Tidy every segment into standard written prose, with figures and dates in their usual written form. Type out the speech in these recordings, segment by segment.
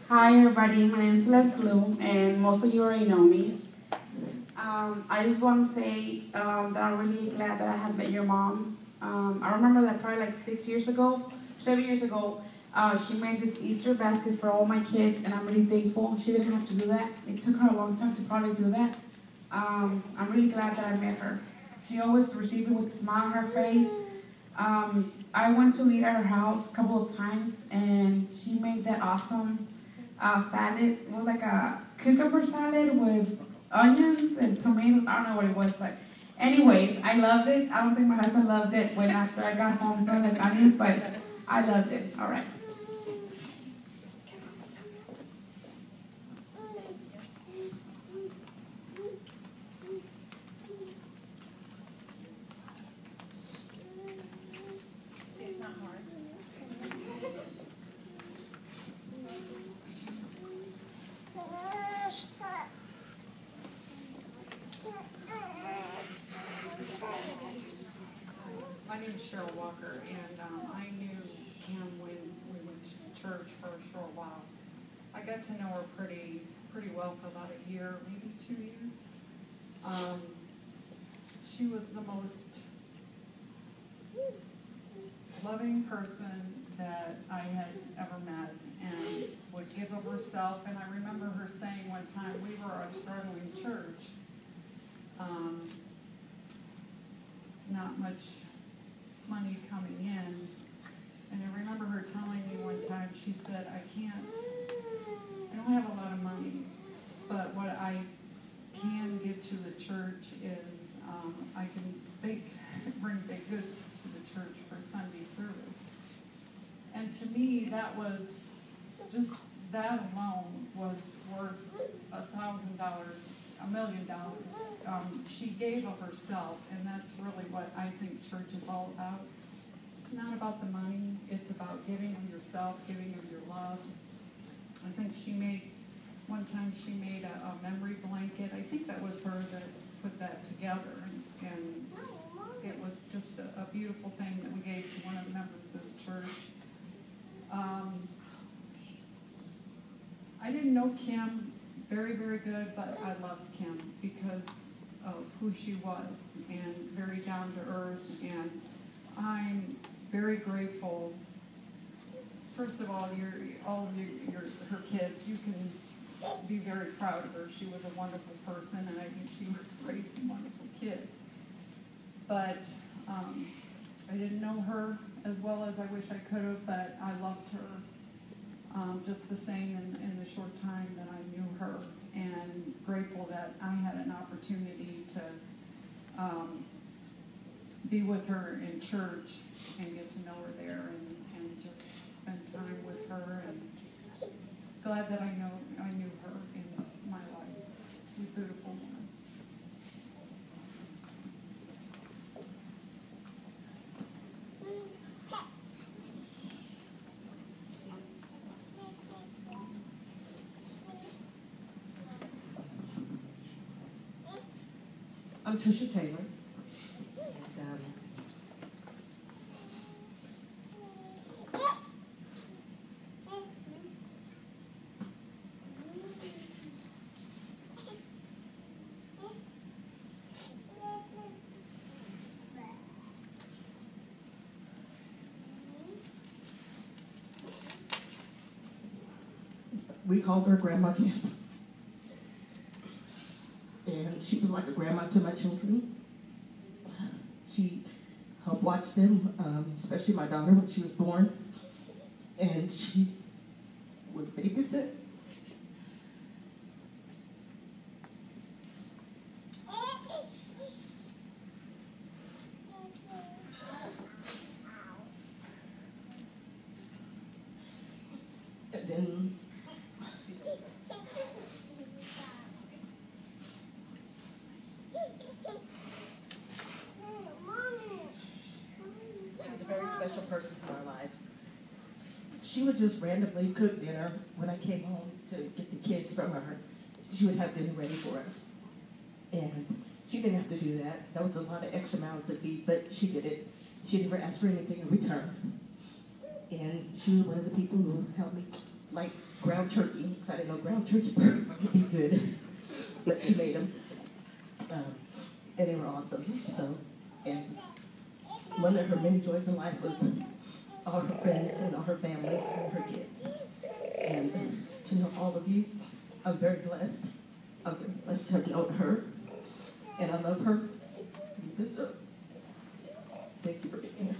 Hi everybody, my name is Leslie, and most of you already know me. I just want to say that I'm really glad that I have met your mom. I remember that probably like 6 years ago, 7 years ago, she made this Easter basket for all my kids, and I'm really thankful. She didn't have to do that. It took her a long time to probably do that. I'm really glad that I met her. She always received me with a smile on her face. I went to eat at her house a couple of times, and she made that awesome salad. It was like a cucumber salad with onions and tomatoes. I don't know what it was, but anyways, I loved it. I don't think my husband loved it when after I got home, so like onions, but I loved it. All right. My name is Cheryl Walker, and I knew Kim when we went to church for a short while. I got to know her pretty well for about a year, maybe 2 years. She was the most loving person that I had ever met, and would give of herself. And I remember her saying one time, we were a struggling church, not much money coming in. And I remember her telling me one time, she said, I don't have a lot of money, but what I can give to the church is I can bring baked goods to the church for Sunday service. And to me, that was just, that alone was worth $1,000, $1,000,000. She gave of herself, and that's really what I think church is all about. It's not about the money, it's about giving of yourself, giving of your love. I think one time she made a memory blanket. I think that was her that put that together, and it was just a beautiful thing that we gave to one of the members of the church. I didn't know Kim very, very good, but I loved Kim because of who she was, and very down to earth, and I'm very grateful. First of all, her kids, you can be very proud of her. She was a wonderful person, and I think she raised some wonderful kids. But I didn't know her as well as I wish I could have, but I loved her just the same in the short time that I knew her, and grateful that I had an opportunity to be with her in church and get to know her there, and just spend time with her, and glad that I knew her in my life. She's a beautiful woman. I'm Trisha Taylor. And, we called her Grandma Kim. And she was like a grandma to my children. She helped watch them, especially my daughter when she was born. And she would babysit. And then special person in our lives. She would just randomly cook dinner when I came home to get the kids from her. She would have dinner ready for us. And she didn't have to do that. That was a lot of extra mouths to feed, but she did it. She never asked for anything in return. And she was one of the people who helped me like ground turkey, because I didn't know ground turkey would be good, but she made them, and they were awesome. So, and one of her many joys in life was all her friends and all her family and her kids. And to know all of you, I'm very blessed. I'm very blessed to have known her, and I love her. You deserve. Thank you for being here.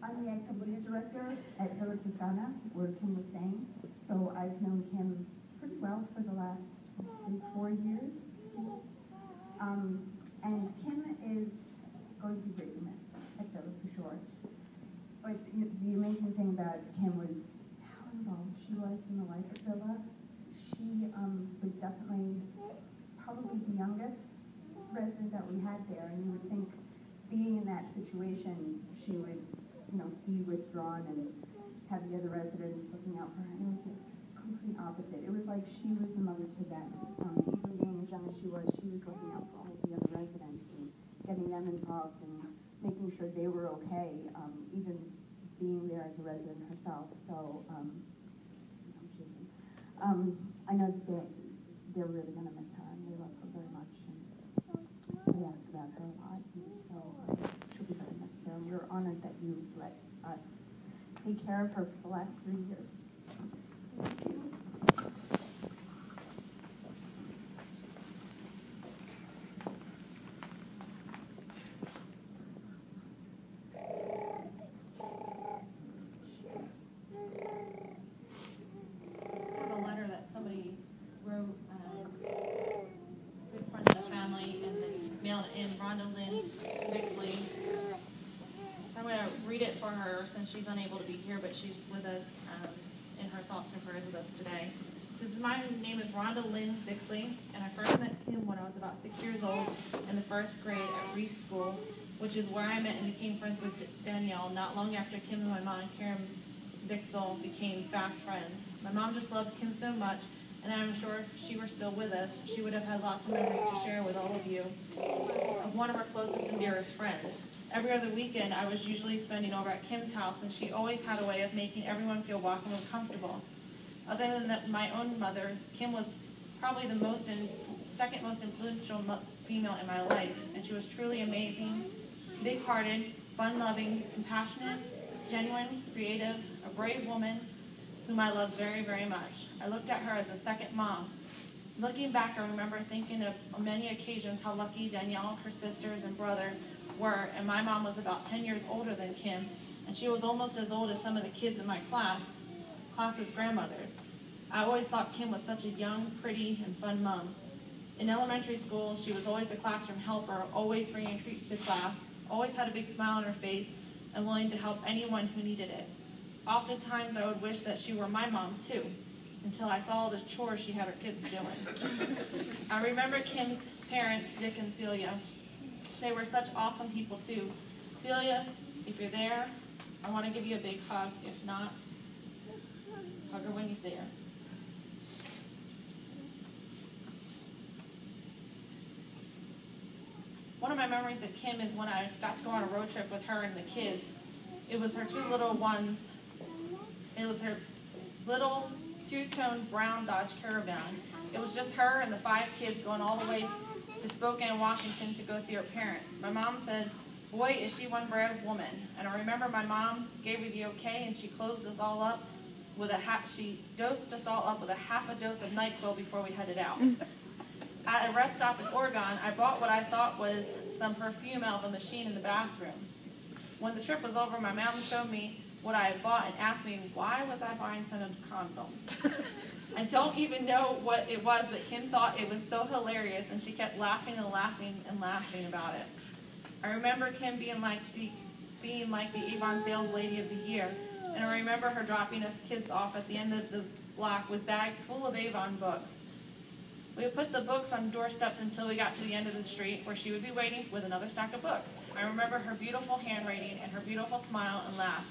I'm the activities director at Village Toscana, where Kim was staying. So I've known Kim pretty well for the last 4 years. And Kim is going to be greatly missed at Village for sure. But the amazing thing about Kim was how involved she was in the life at Villa. She was definitely probably the youngest resident that we had there, and you would think being in that situation, she would, be withdrawn and have the other residents looking out for her. And it was the complete opposite. It was like she was the mother to them. Even being as young as she was looking out for all of the other residents and getting them involved and making sure they were okay, even being there as a resident herself. So, I know that they're really going to miss her, and they love her very much. And we ask about her a lot, and so she'll be very missed there. And we're honored that you let us take care of her for the last 3 years. Since she's unable to be here, but she's with us in her thoughts and prayers with us today. My name is Rhonda Lynn Bixley, and I first met Kim when I was about 6 years old in the first grade at Reese School, which is where I met and became friends with Danielle not long after Kim and my mom, Karen Bixel, became fast friends. My mom just loved Kim so much, and I'm sure if she were still with us, she would have had lots of memories to share with all of you of one of her closest and dearest friends. Every other weekend, I was usually spending over at Kim's house, and she always had a way of making everyone feel welcome and comfortable. Other than my own mother, Kim was probably the second most influential female in my life, and she was truly amazing, big-hearted, fun-loving, compassionate, genuine, creative, a brave woman whom I loved very, very much. I looked at her as a second mom. Looking back, I remember thinking of on many occasions how lucky Danielle, her sisters, and brother were, and my mom was about 10 years older than Kim, and she was almost as old as some of the kids in my class's grandmothers. I always thought Kim was such a young, pretty, and fun mom. In elementary school, she was always a classroom helper, always bringing treats to class, always had a big smile on her face, and willing to help anyone who needed it. Oftentimes, I would wish that she were my mom, too, until I saw all the chores she had her kids doing. I remember Kim's parents, Dick and Celia. They were such awesome people, too. Celia, if you're there, I want to give you a big hug. If not, hug her when you see her. One of my memories of Kim is when I got to go on a road trip with her and the kids. It was her two little ones. It was her little two-tone brown Dodge Caravan. It was just her and the 5 kids going all the way to Spokane, Washington to go see her parents. My mom said, "Boy, is she one brave woman." And I remember my mom gave her the okay, and she closed us all up with she dosed us all up with a half a dose of NyQuil before we headed out. At a rest stop in Oregon, I bought what I thought was some perfume out of the machine in the bathroom. When the trip was over, my mom showed me what I had bought and asked me, why was I buying scented condoms? I don't even know what it was, but Kim thought it was so hilarious, and she kept laughing and laughing and laughing about it. I remember Kim being like the Avon Sales Lady of the Year, and I remember her dropping us kids off at the end of the block with bags full of Avon books. We would put the books on doorsteps until we got to the end of the street, where she would be waiting with another stack of books. I remember her beautiful handwriting and her beautiful smile and laugh.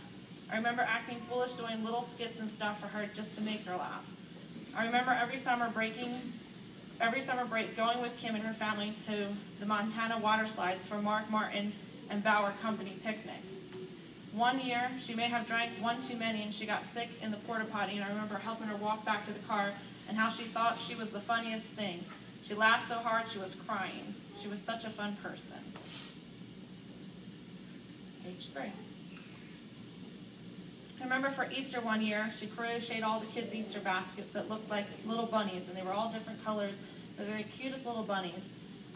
I remember acting foolish, doing little skits and stuff for her just to make her laugh. I remember every summer break going with Kim and her family to the Montana water slides for Mark Martin and Bauer Company picnic. One year, she may have drank one too many and she got sick in the porta potty, and I remember helping her walk back to the car and how she thought she was the funniest thing. She laughed so hard she was crying. She was such a fun person. Page 3. I remember for Easter one year, she crocheted all the kids' Easter baskets that looked like little bunnies, and they were all different colors. They were the cutest little bunnies.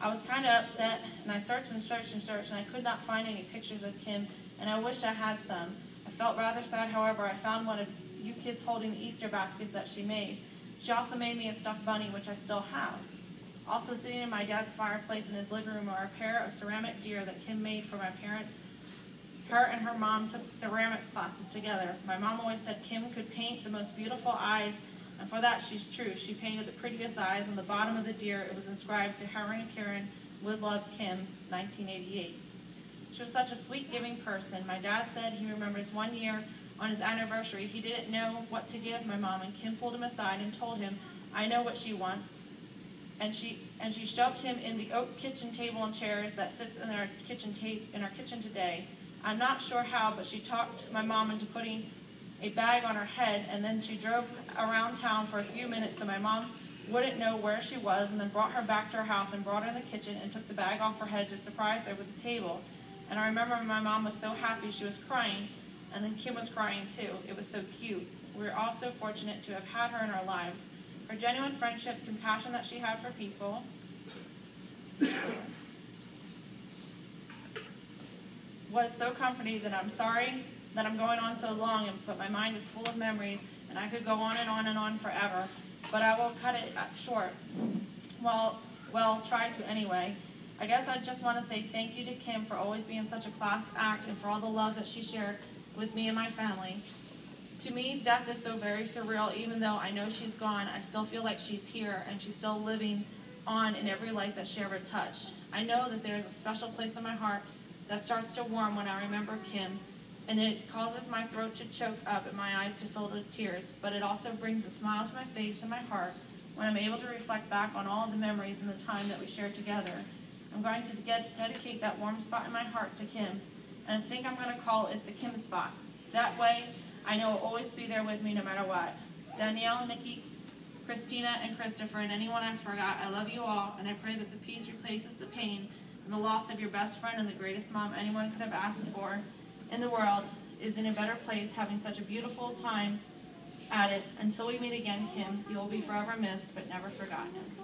I was kind of upset, and I searched and searched and searched, and I could not find any pictures of Kim, and I wish I had some. I felt rather sad, however. I found one of you kids holding the Easter baskets that she made. She also made me a stuffed bunny, which I still have. Also sitting in my dad's fireplace in his living room are a pair of ceramic deer that Kim made for my parents. Her and her mom took ceramics classes together. My mom always said Kim could paint the most beautiful eyes, and for that she's true. She painted the prettiest eyes. On the bottom of the deer, it was inscribed, "To Harry and Karen, with love, Kim, 1988. She was such a sweet, giving person. My dad said he remembers one year on his anniversary, he didn't know what to give my mom, and Kim pulled him aside and told him, "I know what she wants." And she shoved him in the oak kitchen table and chairs that sits in our kitchen today. I'm not sure how, but she talked my mom into putting a bag on her head, and then she drove around town for a few minutes so my mom wouldn't know where she was, and then brought her back to her house and brought her in the kitchen and took the bag off her head to surprise her with the table. And I remember my mom was so happy she was crying, and then Kim was crying too. It was so cute. We were all so fortunate to have had her in our lives. Her genuine friendship, compassion that she had for people, was so comforting that I'm sorry that I'm going on so long, but my mind is full of memories, and I could go on and on forever, but I will cut it short. Well, try to anyway. I guess I just want to say thank you to Kim for always being such a class act and for all the love that she shared with me and my family. To me, death is so very surreal. Even though I know she's gone, I still feel like she's here and she's still living on in every life that she ever touched. I know that there is a special place in my heart that starts to warm when I remember Kim, and it causes my throat to choke up and my eyes to fill with tears, but it also brings a smile to my face and my heart when I'm able to reflect back on all of the memories and the time that we shared together. I'm going to dedicate that warm spot in my heart to Kim, and I think I'm going to call it the Kim spot. That way, I know it'll always be there with me no matter what. Danielle, Nikki, Christina, and Christopher, and anyone I forgot, I love you all, and I pray that the peace replaces the pain and the loss of your best friend and the greatest mom anyone could have asked for in the world is in a better place, having such a beautiful time at it. Until we meet again, Kim, you will be forever missed, but never forgotten.